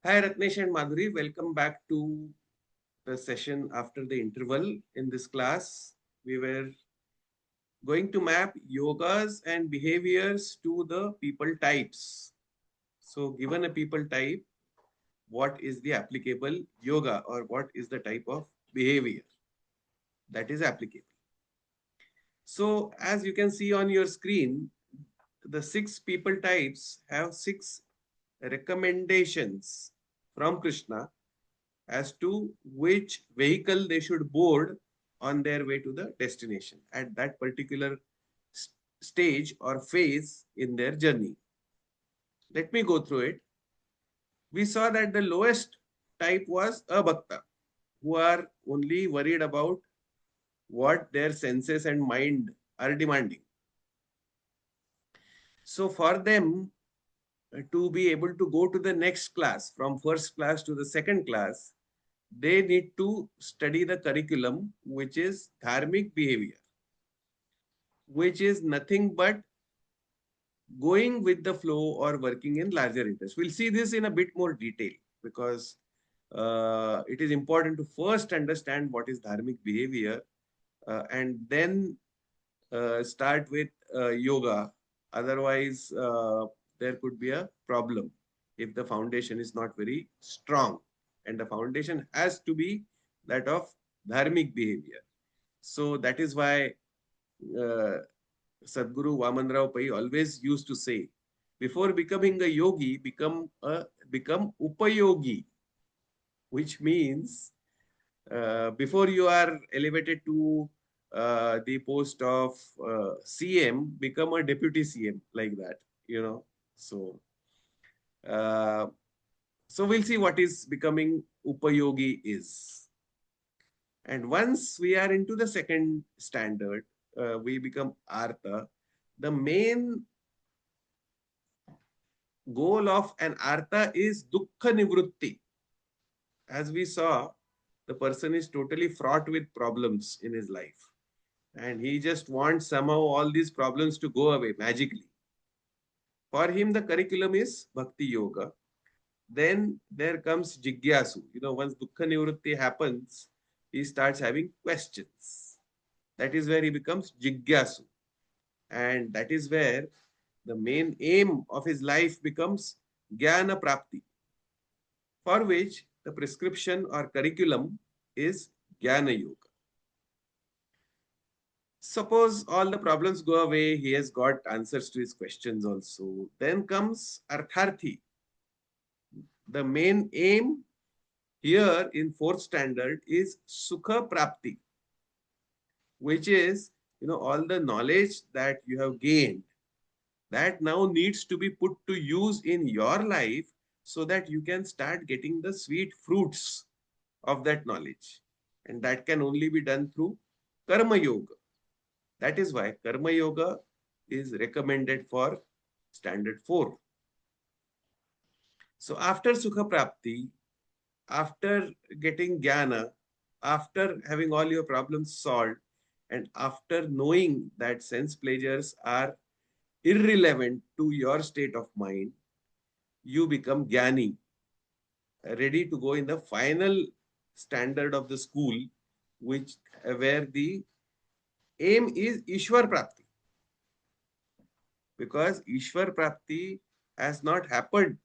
Hi Ratnesh and Madhuri, welcome back to the session after the interval. In this class, we were going to map yogas and behaviors to the people types. So, given a people type, what is the applicable yoga or what is the type of behavior that is applicable? So, as you can see on your screen, the six people types have six recommendations from Krishna as to which vehicle they should board on their way to the destination at that particular stage or phase in their journey. Let me go through it. We saw that the lowest type was a bhakta, who are only worried about what their senses and mind are demanding. So for them to be able to go to the next class, from first class to the second class, they need to study the curriculum, which is dharmic behavior, which is nothing but going with the flow or working in larger interest. We'll see this in a bit more detail because it is important to first understand what is dharmic behavior and then start with yoga. Otherwise, there could be a problem if the foundation is not very strong. And the foundation has to be that of dharmic behavior. So that is why uh, Sadguru Vamanrao Pai always used to say, before becoming a yogi, become upayogi, which means before you are elevated to the post of CM, become a deputy CM like that, you know. So, uh, so we'll see what is becoming upayogi is. And once we are into the second standard, we become artha. The main goal of an artha is dukkha nivrutti. As we saw, the person is totally fraught with problems in his life. And he just wants somehow all these problems to go away magically. For him, the curriculum is Bhakti Yoga. Then there comes Jigyasu. Once Dukkha Nivrutti happens, he starts having questions. That is where he becomes Jigyasu. And that is where the main aim of his life becomes Jnana Prapti, for which the prescription or curriculum is Jnana Yoga. Suppose all the problems go away, he has got answers to his questions also. Then comes Artharthi. The main aim here in fourth standard is Sukha Prapti, which is, all the knowledge that you have gained that now needs to be put to use in your life so that you can start getting the sweet fruits of that knowledge. And that can only be done through Karma Yoga. That is why Karma Yoga is recommended for standard 4. So after Sukha Prapti, after getting Jnana, after having all your problems solved, and after knowing that sense pleasures are irrelevant to your state of mind, you become Jnani, ready to go in the final standard of the school, which where the aim is Ishwar Prapti. Because Ishwar Prapti has not happened.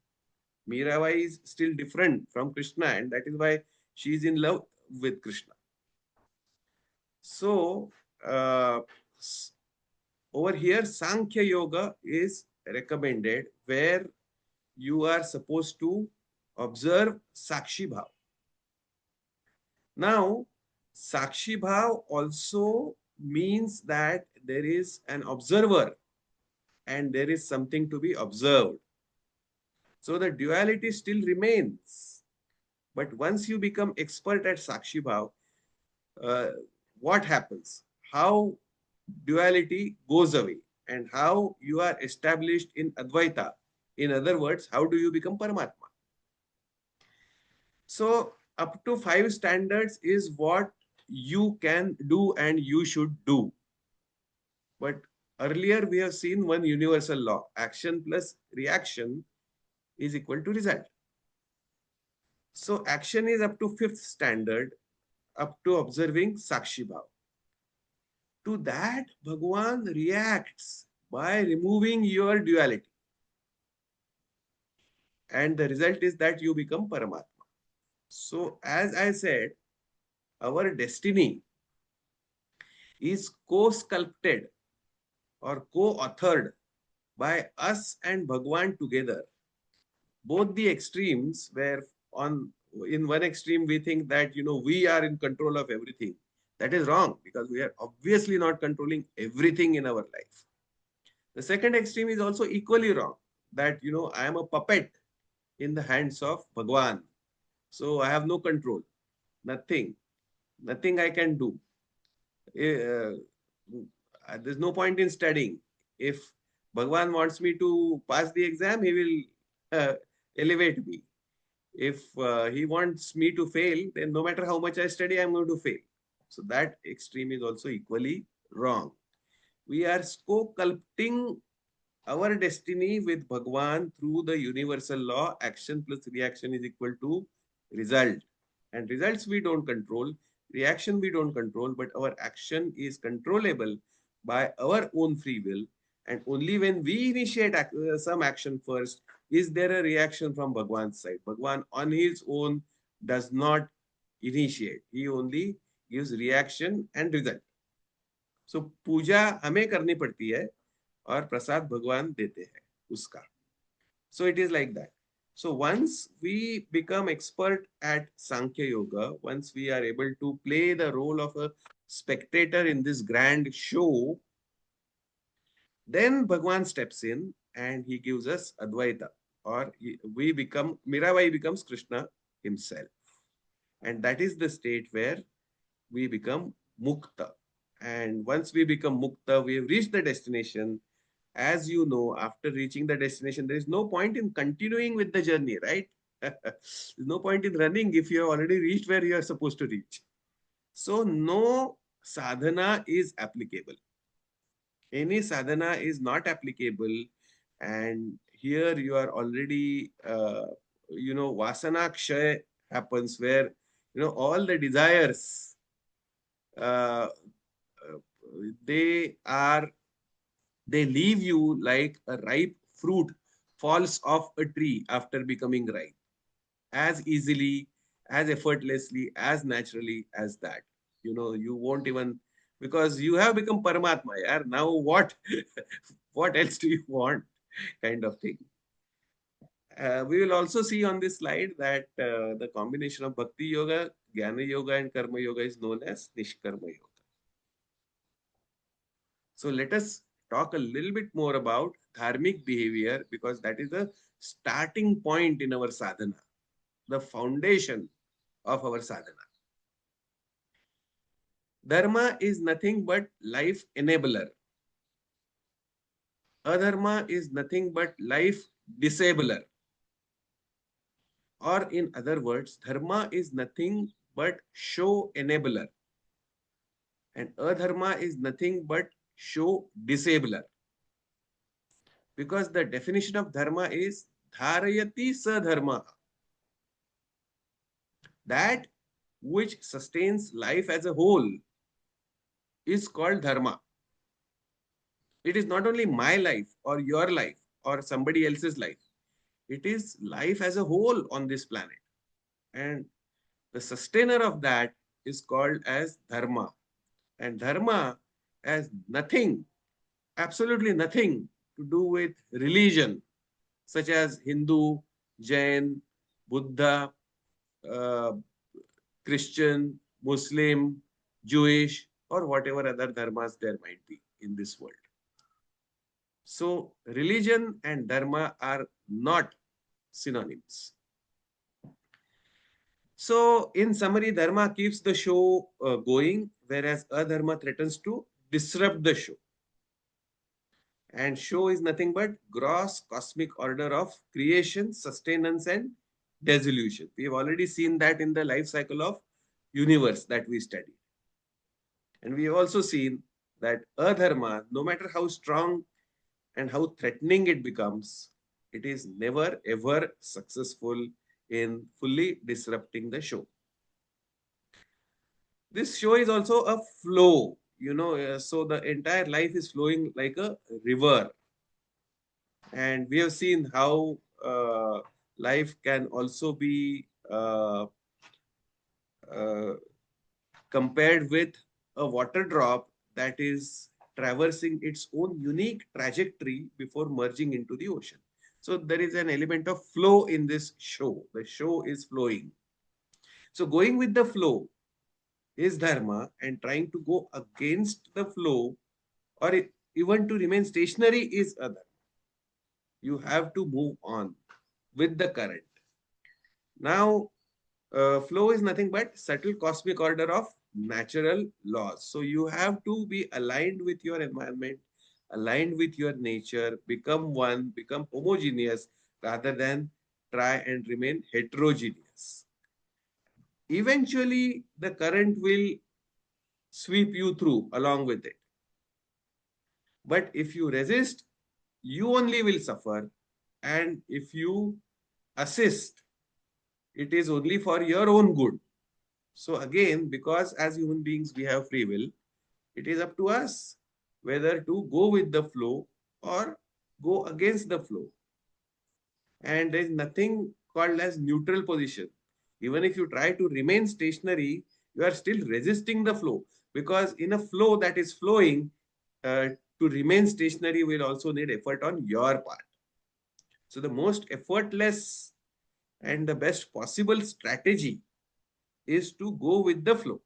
Mirabai is still different from Krishna, and that is why she is in love with Krishna. So, uh, over here, Sankhya Yoga is recommended where you are supposed to observe Sakshi Bhav. Now, Sakshi Bhav also means that there is an observer and there is something to be observed. So the duality still remains. But once you become expert at Sakshi Bhav, uh, what happens? How duality goes away and how you are established in Advaita. In other words, how do you become Paramatma? So up to 5 standards is what you can do and you should do. But earlier we have seen one universal law: action plus reaction is equal to result. So action is up to fifth standard, up to observing Sakshi Bhav. To that, Bhagwan reacts by removing your duality. And the result is that you become Paramatma. So, as I said, our destiny is co sculpted or co authored by us and Bhagwan together. Both the extremes, where on in one extreme we think that we are in control of everything. That is wrong, because we are obviously not controlling everything in our life. The second extreme is also equally wrong, that I am a puppet in the hands of Bhagwan. So I have no control, nothing I can do. Uh, there's no point in studying. If Bhagwan wants me to pass the exam, he will elevate me. If he wants me to fail, then no matter how much I study, I'm going to fail. So that extreme is also equally wrong. We are co-sculpting our destiny with Bhagwan through the universal law: action plus reaction is equal to result. And results we don't control, reaction we don't control, but our action is controllable by our own free will. And only when we initiate some action first is there a reaction from Bhagwan's side. Bhagwan on his own does not initiate, he only gives reaction and result. So पूजा हमें करनी पड़ती है और प्रसाद भगवान देते हैं उसका. So it is like that. So once we become expert at Sankhya Yoga, once we are able to play the role of a spectator in this grand show, then Bhagwan steps in and he gives us Advaita, or we become, Mirabai becomes Krishna himself. And that is the state where we become Mukta. And once we become Mukta, we have reached the destination. As you know, after reaching the destination, there is no point in continuing with the journey, right? There's no point in running if you have already reached where you are supposed to reach. So, no sadhana is applicable. Any sadhana is not applicable. And here you are already, vasana kshay happens, where, all the desires, uh, they are they leave you like a ripe fruit falls off a tree after becoming ripe, as easily, as effortlessly, as naturally as that. You won't even, because you have become Paramatma. Yaar, now what? What else do you want? Kind of thing. We will also see on this slide that the combination of Bhakti Yoga, Jnana Yoga, and Karma Yoga is known as Nishkarma Yoga. So let us talk a little bit more about dharmic behavior, because that is the starting point in our sadhana, the foundation of our sadhana. Dharma is nothing but life enabler. Adharma is nothing but life disabler. Or in other words, dharma is nothing but show enabler. And adharma is nothing but show disabler. Because the definition of dharma is dharayati sadharma. That which sustains life as a whole is called dharma. It is not only my life or your life or somebody else's life. It is life as a whole on this planet. And the sustainer of that is called as dharma. And dharma has nothing, absolutely nothing to do with religion, such as Hindu, Jain, Buddha, uh, Christian, Muslim, Jewish, or whatever other dharmas there might be in this world. So, religion and dharma are not synonyms. So, in summary, dharma keeps the show going, whereas adharma threatens to disrupt the show. And show is nothing but gross cosmic order of creation, sustenance, and dissolution. We have already seen that in the life cycle of universe that we study. And we have also seen that adharma, no matter how strong and how threatening it becomes, it is never ever successful in fully disrupting the show. This show is also a flow, so the entire life is flowing like a river. And we have seen how life can also be uh, compared with a water drop that is traversing its own unique trajectory before merging into the ocean. So there is an element of flow in this show. The show is flowing. So going with the flow is dharma, and trying to go against the flow or even to remain stationary is adharma. You have to move on with the current. Now, flow is nothing but subtle cosmic order of natural laws. So you have to be aligned with your environment, aligned with your nature, become one, become homogeneous rather than try and remain heterogeneous. Eventually, the current will sweep you through along with it. But if you resist, you only will suffer. And if you assist, it is only for your own good. So again, because as human beings we have free will, it is up to us whether to go with the flow or go against the flow. And there is nothing called as neutral position. Even if you try to remain stationary, you are still resisting the flow, because in a flow that is flowing, uh, to remain stationary will also need effort on your part. So the most effortless and the best possible strategy is to go with the flow.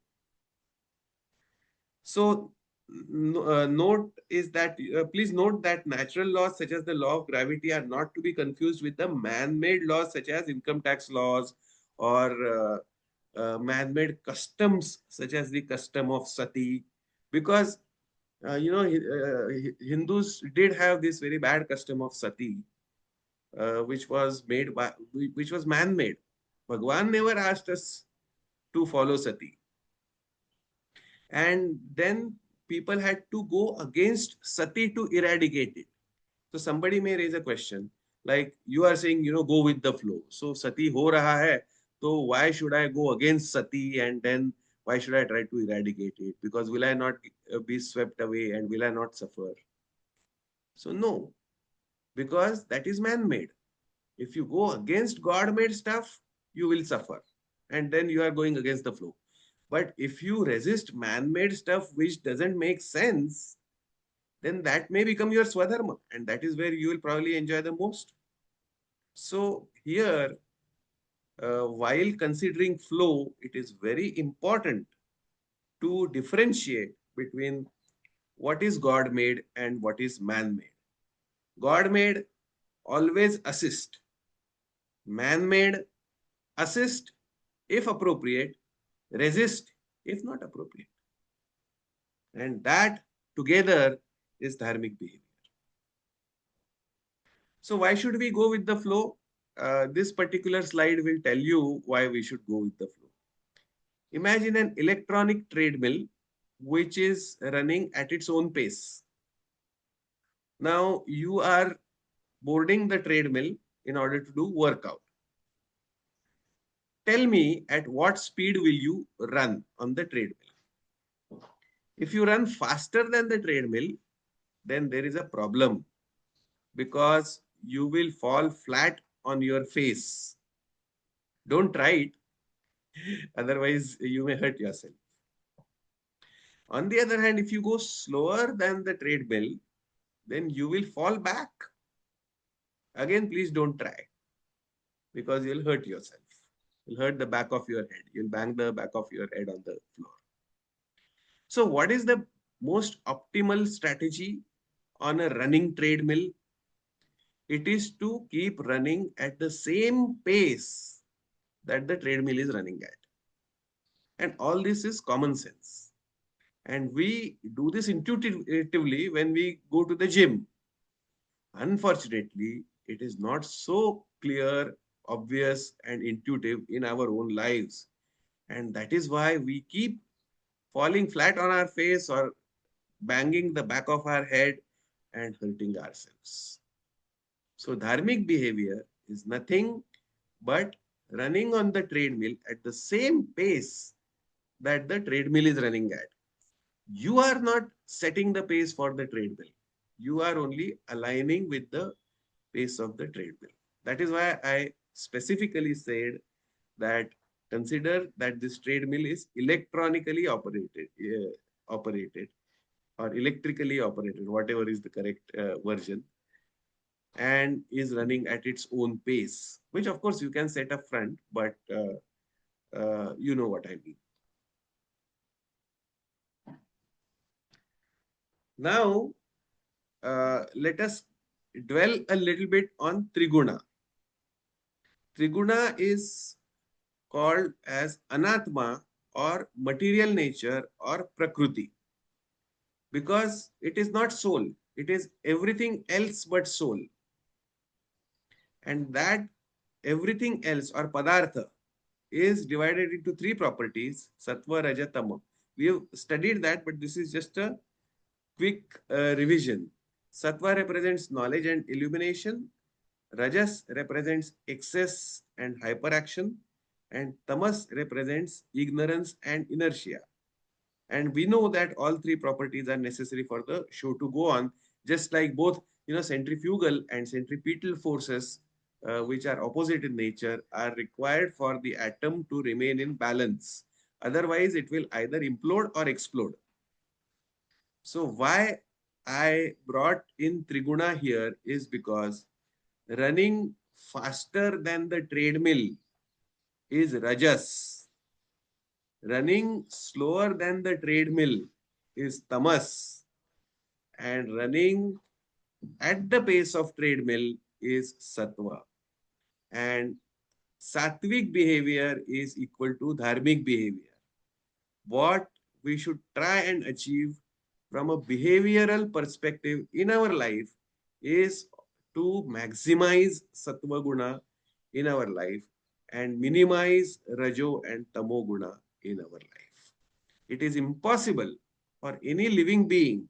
So, note is that please note that natural laws such as the law of gravity are not to be confused with the man-made laws such as income tax laws or man-made customs such as the custom of sati, because Hindus did have this very bad custom of sati, which was man-made. Bhagwan never asked us to follow sati. And then people had to go against sati to eradicate it. So somebody may raise a question like, you are saying, go with the flow. So sati ho raha hai, so why should I go against sati, and then why should I try to eradicate it, because will I not be swept away and will I not suffer? So no, because that is man made. If you go against God made stuff, you will suffer, and then you are going against the flow. But if you resist man made stuff which doesn't make sense, then that may become your swadharma, and that is where you will probably enjoy the most. So, here, while considering flow, it is very important to differentiate between what is God made and what is man made. God made always assist, man made assist if appropriate, resist if not appropriate. And that together is dharmic behavior. So why should we go with the flow? This particular slide will tell you why we should go with the flow. Imagine an electronic treadmill which is running at its own pace. Now you are boarding the treadmill in order to do workout. Tell me at what speed will you run on the treadmill? If you run faster than the treadmill, then there is a problem, because you will fall flat on your face. Don't try it, otherwise you may hurt yourself. On the other hand, if you go slower than the treadmill, then you will fall back. Again, please don't try, because you'll hurt yourself. You'll hurt the back of your head. You'll bang the back of your head on the floor. So, what is the most optimal strategy on a running treadmill? It is to keep running at the same pace that the treadmill is running at. And all this is common sense. And we do this intuitively when we go to the gym. Unfortunately, it is not so clear, obvious, and intuitive in our own lives. And that is why we keep falling flat on our face or banging the back of our head and hurting ourselves. So, dharmic behavior is nothing but running on the treadmill at the same pace that the treadmill is running at. You are not setting the pace for the treadmill. You are only aligning with the pace of the treadmill. That is why I specifically said that consider that this treadmill is electronically operated or electrically operated, whatever is the correct version, and is running at its own pace, which of course you can set up front, but you know what I mean. Now, let us dwell a little bit on Triguna. Triguna is called as Anatma or material nature or Prakruti because it is not soul, it is everything else but soul. And that everything else or Padartha is divided into three properties Sattva, Raja, Tama. We have studied that, but this is just a quick revision. Sattva represents knowledge and illumination. Rajas represents excess and hyperaction, and tamas represents ignorance and inertia. And we know that all three properties are necessary for the show to go on, just like both centrifugal and centripetal forces, which are opposite in nature, are required for the atom to remain in balance. Otherwise, it will either implode or explode. So why I brought in Triguna here is because running faster than the treadmill is Rajas. Running slower than the treadmill is Tamas. And running at the pace of treadmill is Sattva. And Sattvic behavior is equal to Dharmic behavior. What we should try and achieve from a behavioral perspective in our life is to maximize Sattva Guna in our life and minimize Rajo and Tamo Guna in our life. It is impossible for any living being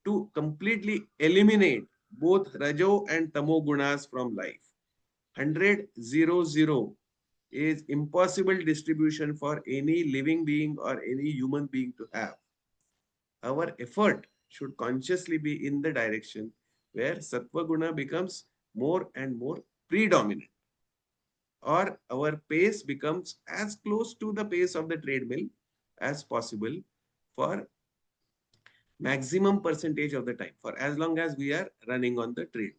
to completely eliminate both Rajo and Tamo Gunas from life. 100-0-0 is impossible distribution for any living being or any human being to have. Our effort should consciously be in the direction where Sattva Guna becomes more and more predominant, or our pace becomes as close to the pace of the treadmill as possible for maximum percentage of the time, for as long as we are running on the treadmill.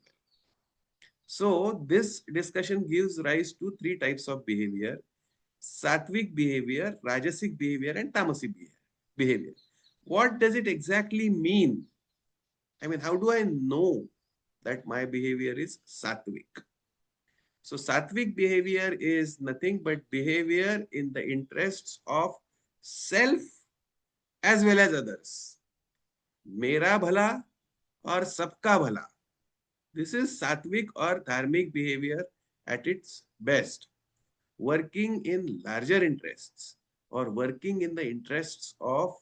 So this discussion gives rise to three types of behavior: sattvic behavior, rajasic behavior, and tamasic behavior. What does it exactly mean? I mean, how do I know that my behavior is sattvic? So sattvic behavior is nothing but behavior in the interests of self as well as others. Mera bhala or sabka bhala. This is sattvic or dharmic behavior at its best. Working in larger interests or working in the interests of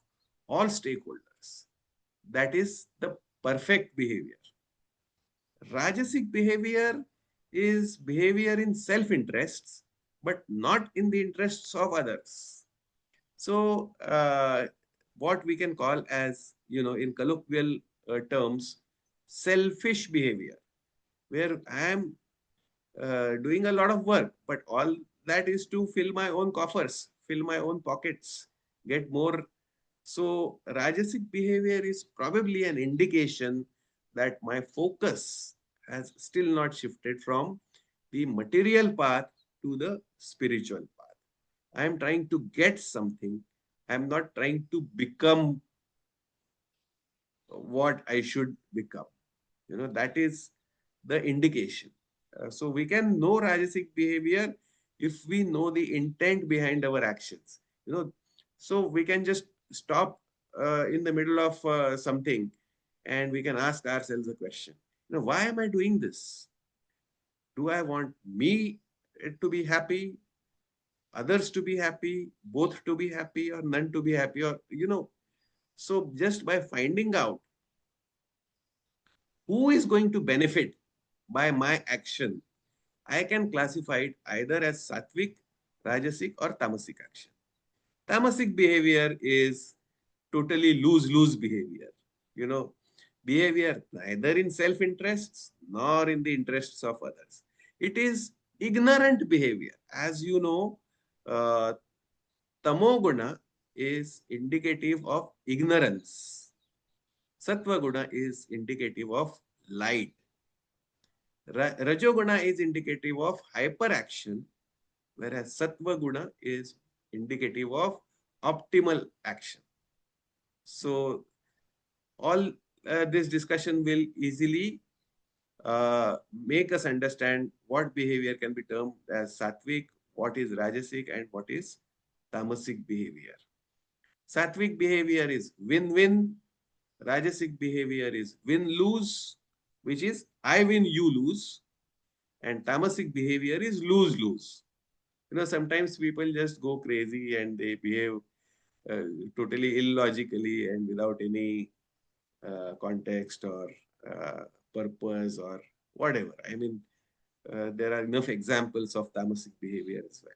all stakeholders. That is the perfect behavior. Rajasic behavior is behavior in self-interests, but not in the interests of others. So, what we can call as, in colloquial terms, selfish behavior, where I am doing a lot of work, but all that is to fill my own coffers, fill my own pockets, get more. So, Rajasic behavior is probably an indication that my focus has still not shifted from the material path to the spiritual path. I am trying to get something. I am not trying to become what I should become. That is the indication. So we can know Rajasic behavior if we know the intent behind our actions. So we can just stop in the middle of something and we can ask ourselves a question. Why am I doing this? Do I want me to be happy, others to be happy, both to be happy, or none to be happy? So just by finding out who is going to benefit by my action, I can classify it either as sattvic, rajasic, or tamasic action. Tamasic behavior is totally lose-lose behavior. You know, behavior neither in self-interests nor in the interests of others. It is ignorant behavior. As you know, uh, tamoguna is indicative of ignorance. Sattva is indicative of light. Rajoguna is indicative of hyperaction, whereas Sattva Guna is indicative of optimal action. So, all this discussion will easily make us understand what behavior can be termed as sattvic, what is rajasic, and what is tamasic behavior. Sattvic behavior is win-win, rajasic behavior is win-lose, which is I win, you lose, and tamasic behavior is lose-lose. Sometimes people just go crazy and they behave uh, totally illogically and without any context or uh, purpose or whatever. I mean, there are enough examples of tamasic behavior as well.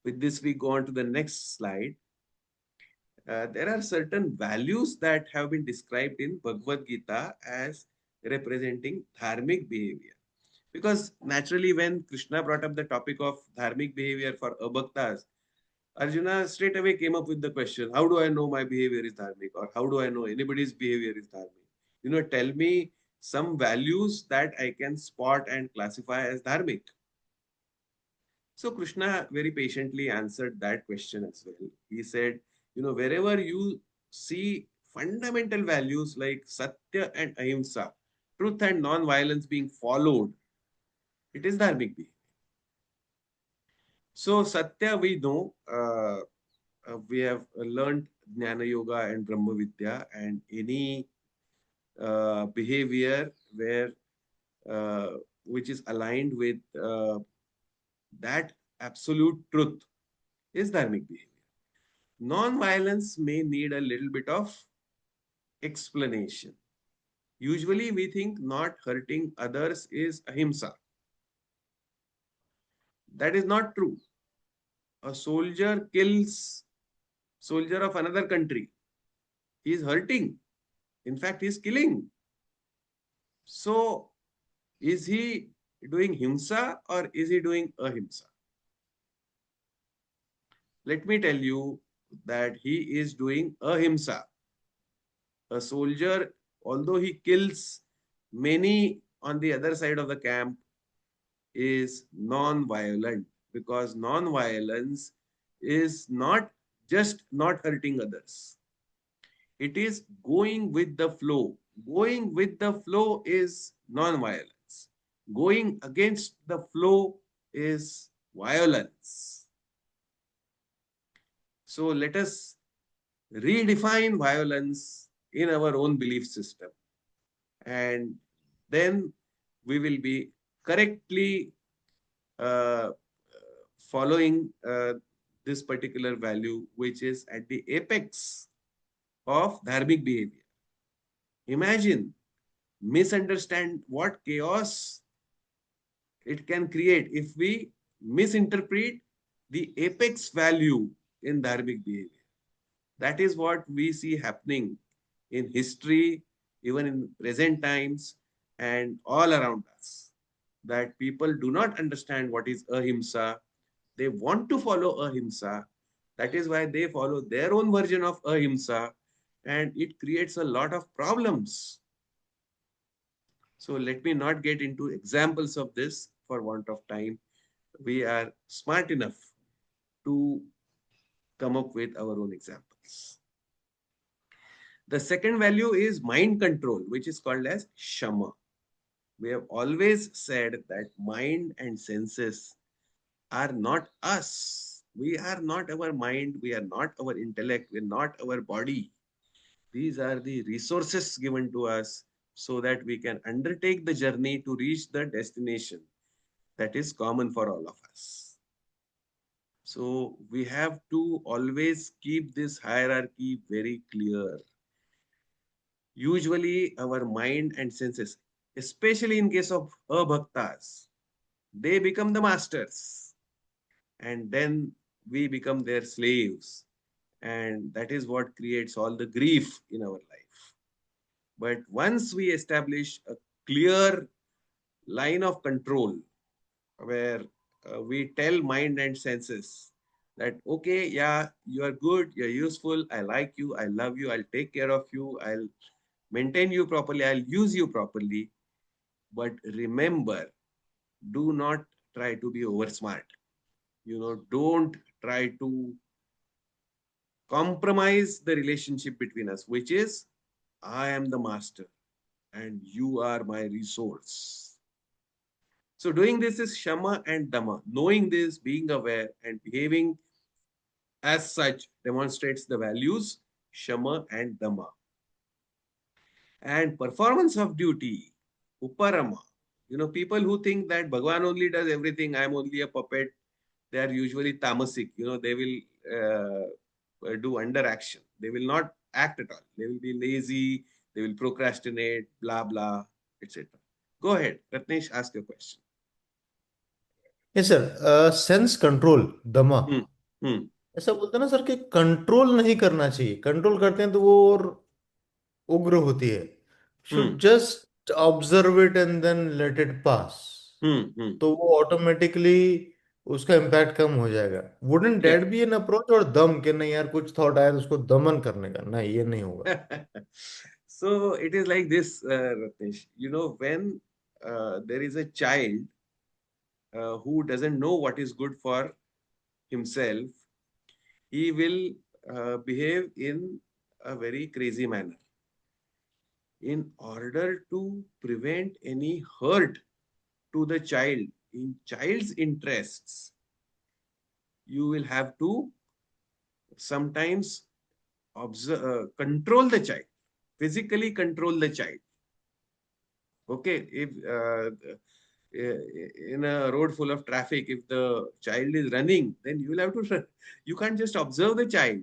With this, we go on to the next slide. There are certain values that have been described in Bhagavad Gita as representing dharmic behavior. Because naturally, when Krishna brought up the topic of dharmic behavior for abhaktas, Arjuna straight away came up with the question, how do I know my behavior is dharmic? Or how do I know anybody's behavior is dharmic? Tell me some values that I can spot and classify as dharmic. So Krishna very patiently answered that question as well. He said, wherever you see fundamental values like Satya and Ahimsa, truth and non-violence being followed, it is dharmic behavior. So Satya we know, we have learned Jnana Yoga and Brahma Vidya, and any behavior where which is aligned with that absolute truth is dharmic behavior. Non-violence may need a little bit of explanation. Usually we think not hurting others is ahimsa. That is not true. A soldier kills soldier of another country. He is hurting. In fact, he is killing. So, is he doing himsa or is he doing ahimsa? Let me tell you that he is doing ahimsa. A soldier, although he kills many on the other side of the camp, is non-violent, because non-violence is not just not hurting others. It is going with the flow. Going with the flow is non-violence. Going against the flow is violence. So let us redefine violence in our own belief system. And then we will be correctly uh, following this particular value, which is at the apex of dharmic behavior. Imagine, misunderstand what chaos it can create if we misinterpret the apex value in dharmic behavior. That is what we see happening in history, even in present times, and all around us. That people do not understand what is ahimsa. They want to follow ahimsa. That is why they follow their own version of ahimsa, and it creates a lot of problems. So let me not get into examples of this for want of time. We are smart enough to come up with our own examples. The second value is mind control, which is called as shama. We have always said that mind and senses are not us. We are not our mind. We are not our intellect. We are not our body. These are the resources given to us so that we can undertake the journey to reach the destination that is common for all of us. So we have to always keep this hierarchy very clear. Usually our mind and senses. especially in case of abhaktas, they become the masters, and then we become their slaves. And that is what creates all the grief in our life. But once we establish a clear line of control where we tell mind and senses that, okay, yeah, you are good, you're useful, I like you, I love you, I'll take care of you, I'll maintain you properly, I'll use you properly. But remember, do not try to be over smart. Don't try to compromise the relationship between us, which is I am the master and you are my resource. So doing this is Shama and Dama. Knowing this, being aware, and behaving as such demonstrates the values Shama and Dama. And performance of duty, Uparama. People who think that Bhagwan only does everything, I'm only a puppet, they are usually tamasic. They will do under action. They will not act at all. They will be lazy, they will procrastinate, blah, blah, etc. Go ahead, Ratnesh, ask your question. Yes sir. Sense control दमा, Hmm. Hmm. ऐसा बोलते हैं ना sir कि control नहीं करना चाहिए, control करते हैं तो वो और उग्र होती है। Should Hmm. Just observe it and then let it pass, Hmm. Hmm. तो वो ऑटोमेटिकली उसका इम्पैक्ट कम हो जाएगा। Wouldn't Yeah. That be an approach? और दम के नहीं यार, कुछ थॉट आया तो उसको दमन करने का, नहीं ये नहीं होगा। So it is like this, Ratnesh. When there is a child who doesn't know what is good for himself, he will behave in a very crazy manner. In order to prevent any hurt to the child, in child's interests, you will have to sometimes control the child, physically control the child. Okay, if in a road full of traffic, if the child is running, then you will have to run. You can't just observe the child.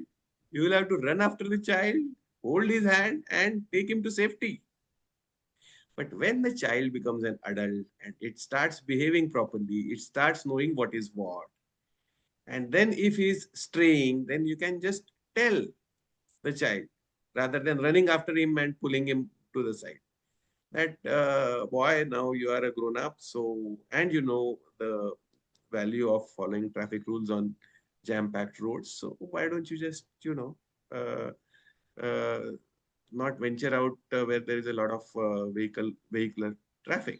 You will have to run after the child, hold his hand, and take him to safety. But when the child becomes an adult and it starts behaving properly, it starts knowing what is what. And then if he's straying, then you can just tell the child rather than running after him and pulling him to the side. That boy, now you are a grown up, so and you know the value of following traffic rules on jam-packed roads. So why don't you just uh, uh, not venture out where there is a lot of vehicular traffic?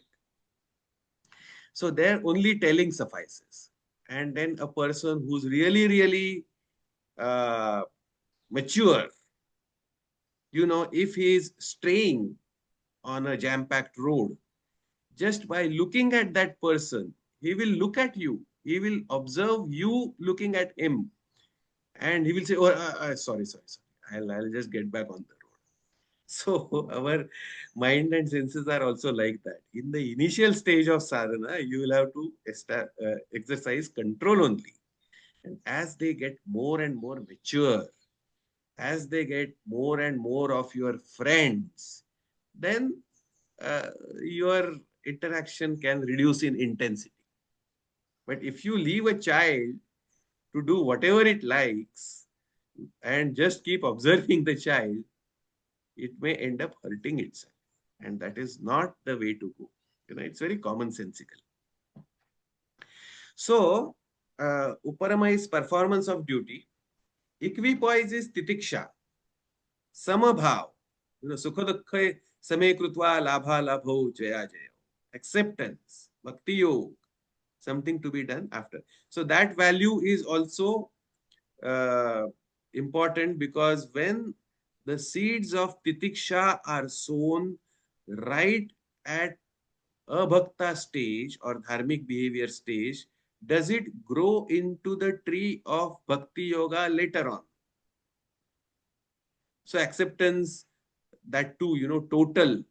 So there only telling suffices. And then a person who's really really uh, mature, if he is straying on a jam-packed road, just by looking at that person, he will look at you. He will observe you looking at him. And he will say, oh, sorry, sorry, sorry. I'll just get back on the road. So our mind and senses are also like that. In the initial stage of sadhana, you will have to exercise control only. And as they get more and more mature, as they get more and more of your friends, then uh, your interaction can reduce in intensity. But if you leave a child to do whatever it likes and just keep observing the child, it may end up hurting itself. And that is not the way to go. It's very commonsensical. So, Uparama is performance of duty. Equipoise is titiksha, samabhav. Sukha dukha same krutva labha labho jaya jaya. Acceptance, bhakti yoga, something to be done after. So that value is also uh, important, because when the seeds of titiksha are sown right at abhakta stage or dharmic behavior stage, does it grow into the tree of bhakti yoga later on? So acceptance, that too, total,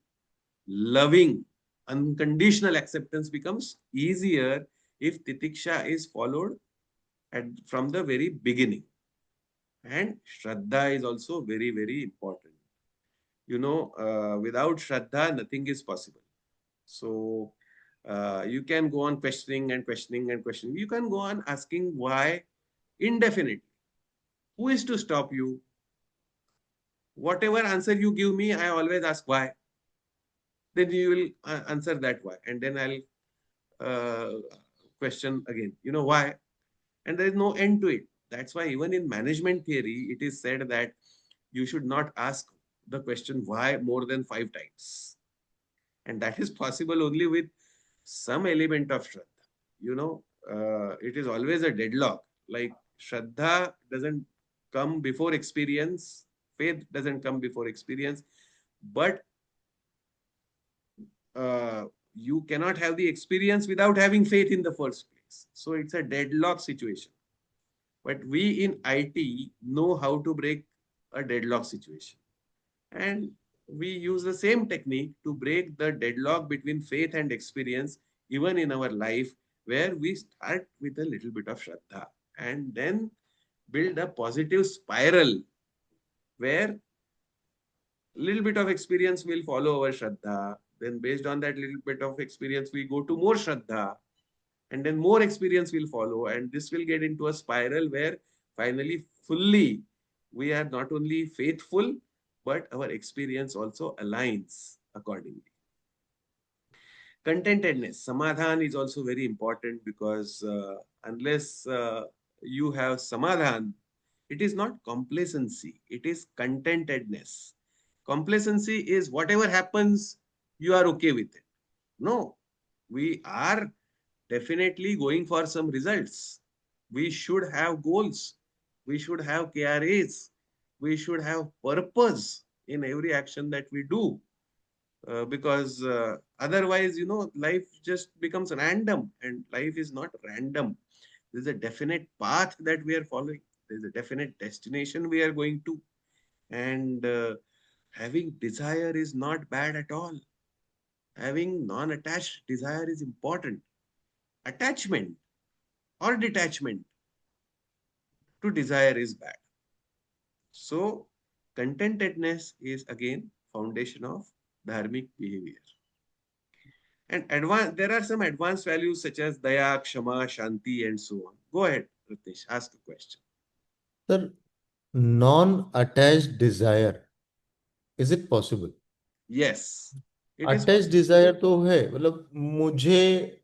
loving, unconditional acceptance becomes easier if titiksha is followed from the very beginning. And Shraddha is also very, very important. Without Shraddha, nothing is possible. So you can go on questioning and questioning and questioning. You can go on asking why indefinitely. Who is to stop you? Whatever answer you give me, I always ask why. Then you will answer that why. And then I'll question again, why? And there is no end to it. That's why even in management theory, it is said that you should not ask the question why more than 5 times. And that is possible only with some element of Shraddha. It is always a deadlock. Like Shraddha doesn't come before experience, faith doesn't come before experience, but uh, you cannot have the experience without having faith in the first place. So it's a deadlock situation. But we in IT know how to break a deadlock situation. And we use the same technique to break the deadlock between faith and experience, even in our life, where we start with a little bit of Shraddha and then build a positive spiral where little bit of experience will follow our Shraddha. Then, based on that little bit of experience, we go to more Shraddha, and then more experience will follow. And this will get into a spiral where finally, fully, we are not only faithful, but our experience also aligns accordingly. Contentedness, samadhan is also very important because unless you have samadhan, it is not complacency, it is contentedness. Complacency is whatever happens, you are okay with it. No, we are definitely going for some results. We should have goals. We should have KRAs. We should have purpose in every action that we do. Because otherwise, life just becomes random, and life is not random. There's a definite path that we are following. There's a definite destination we are going to. And having desire is not bad at all. Having non-attached desire is important. Attachment or detachment to desire is bad. So contentedness is again foundation of dharmic behavior. And there are some advanced values such as daya, kshama, shanti, and so on. Go ahead, Ritesh, ask a question. Sir, non-attached desire, is it possible? Yes, it is attach possible. Desire तो है, मतलब मुझे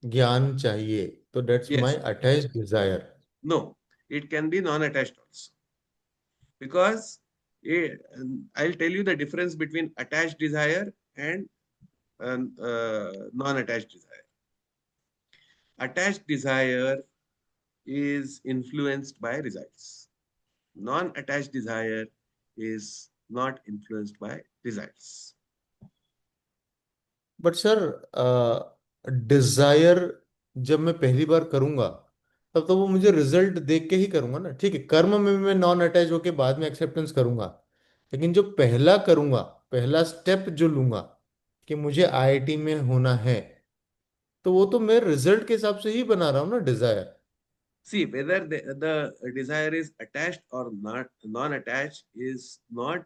ज्ञान चाहिए, तो that's my Yes. Attach desire. No, it can be non-attached also. Because I'll tell you the difference between attached desire and non-attached desire. Attached desire is influenced by results. Non-attached desire is not influenced by results. But sir, desire जब मैं पहली बार करूंगा, तब तो वो मुझे result देख के ही करूंगा ना. ठीक है, कर्म में मैं नॉन अटैच होके बाद में एक्सेप्टेंस करूंगा, लेकिन जो पहला करूंगा, पहला स्टेप जो लूंगा कि मुझे आईआईटी में होना है, तो वो तो मैं रिजल्ट के हिसाब से ही बना रहा हूँ ना Dzire. See, whether the desire is attached or not, non-attached is not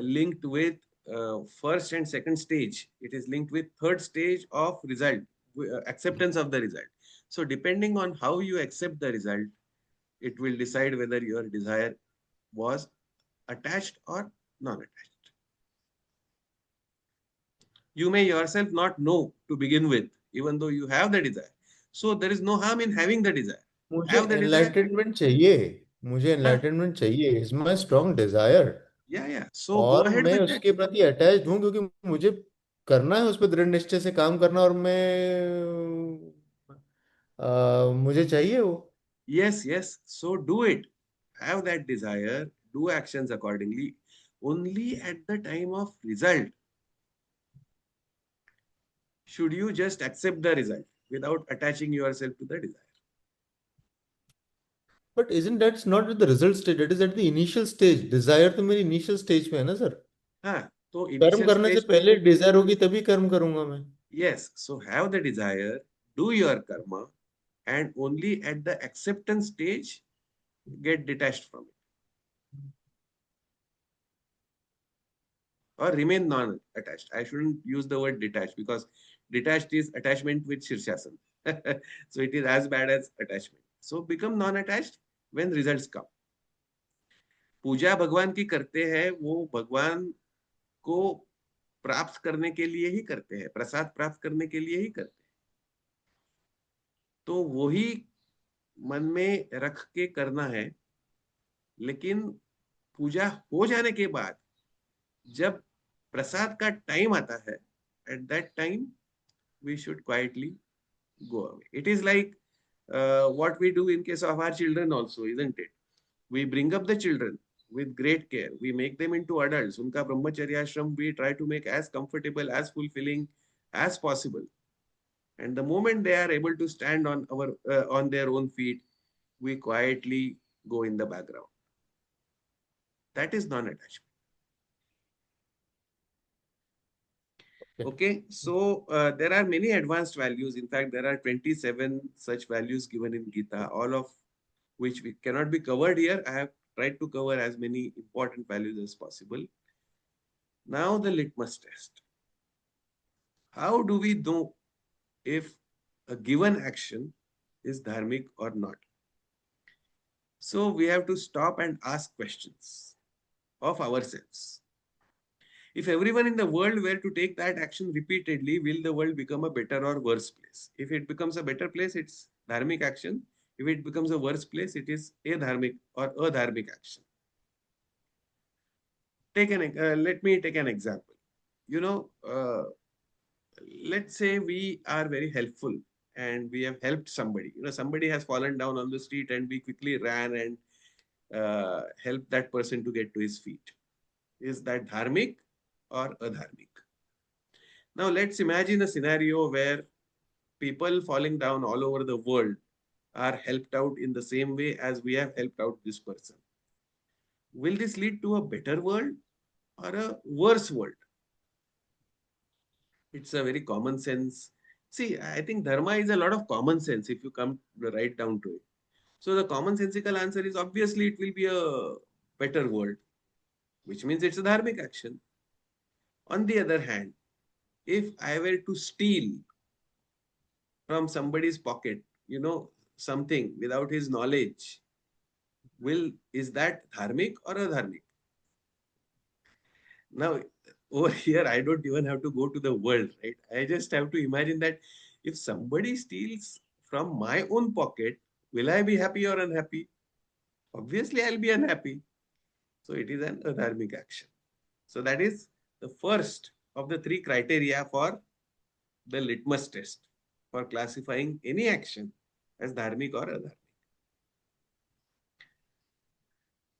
linked with first and second stage. It is linked with third stage of result, acceptance of the result. So depending on how you accept the result, it will decide whether your desire was attached or non-attached. You may yourself not know to begin with, even though you have the desire. So there is no harm in having the desire. मुझे Have the desire. Enlightenment चाहिए, मुझे Huh? Enlightenment चाहिए, is my strong Dzire. Yeah, yeah. So go और ahead मैं with that. उसके प्रति attached हूँ क्योंकि मुझे करना है, उस पर दृढ़ निश्चय से काम करना, और मैं मुझे चाहिए वो. Yes, yes. So do it. Have that desire. Do actions accordingly. Only at the time of result should you just accept the result without attaching yourself to the desire. But isn't that's not at the result stage, that is at the initial stage. Desire तो मेरी initial stage पे है ना sir. हाँ, तो कर्म initial करने से stage, पहले डिजायर होगी तभी कर्म करूंगा मैं. yes. So have the desire, do your karma, and only at the acceptance stage get detached from it. or remain non-attached. I shouldn't use the word detached because detached is attachment with Shirshasana. So it is as bad as attachment. So become non-attached when results come. पूजा भगवान की करते हैं वो भगवान को प्राप्त करने के लिए ही करते हैं, प्रसाद प्राप्त करने के लिए ही करते हैं. तो वही मन में रख के करना है. लेकिन पूजा हो जाने के बाद जब प्रसाद का टाइम आता है, at that time we should quietly go away. It is like what we do in case of our children also, isn't it? We bring up the children with great care. We make them into adults. Unka brahmacharya ashram we try to make as comfortable, as fulfilling as possible. And the moment they are able to stand on their own feet, we quietly go in the background. That is non-attachment. Okay. Okay, so there are many advanced values. In fact, there are 27 such values given in Gita, all of which we cannot be covered here. I have tried to cover as many important values as possible. Now, the litmus test. How do we know if a given action is dharmic or not? So, we have to stop and ask questions of ourselves. If everyone in the world were to take that action repeatedly, will the world become a better or worse place? If it becomes a better place, it's dharmic action. If it becomes a worse place, it is adharmic or adharmic action. Let me take an example. You know, let's say we are very helpful and we have helped somebody. You know, somebody has fallen down on the street and we quickly ran and helped that person to get to his feet. Is that dharmic or adharmic? Now, let's imagine a scenario where people falling down all over the world are helped out in the same way as we have helped out this person. Will this lead to a better world or a worse world? It's a very common sense. See, I think dharma is a lot of common sense if you come right down to it. So the commonsensical answer is obviously it will be a better world, which means it's a dharmic action. On the other hand, if I were to steal from somebody's pocket, something without his knowledge, is that dharmic or adharmic? Now, over here, I don't even have to go to the world, right? I just have to imagine that if somebody steals from my own pocket, will I be happy or unhappy? Obviously, I'll be unhappy. So it is an adharmic action. So that is the first of the three criteria for the litmus test for classifying any action as dharmic or adharmic.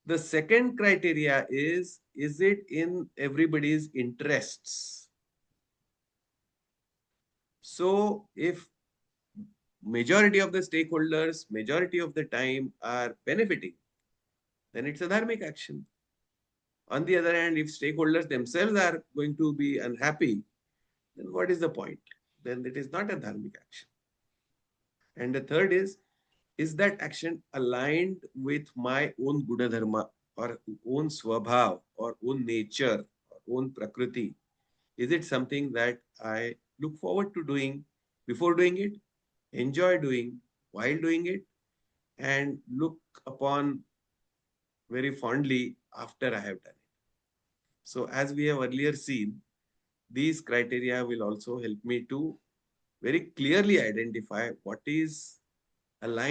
The second criteria is it in everybody's interests? So if majority of the stakeholders, majority of the time are benefiting, then it's a dharmic action. On the other hand, if stakeholders themselves are going to be unhappy, then what is the point? Then it is not a dharmic action. And the third is that action aligned with my own Guna or own Swabhav or own nature or own Prakriti? Is it something that I look forward to doing before doing it, enjoy doing while doing it, and look upon very fondly after I have done it? So, as we have earlier seen, these criteria will also help me to very clearly identify what is aligned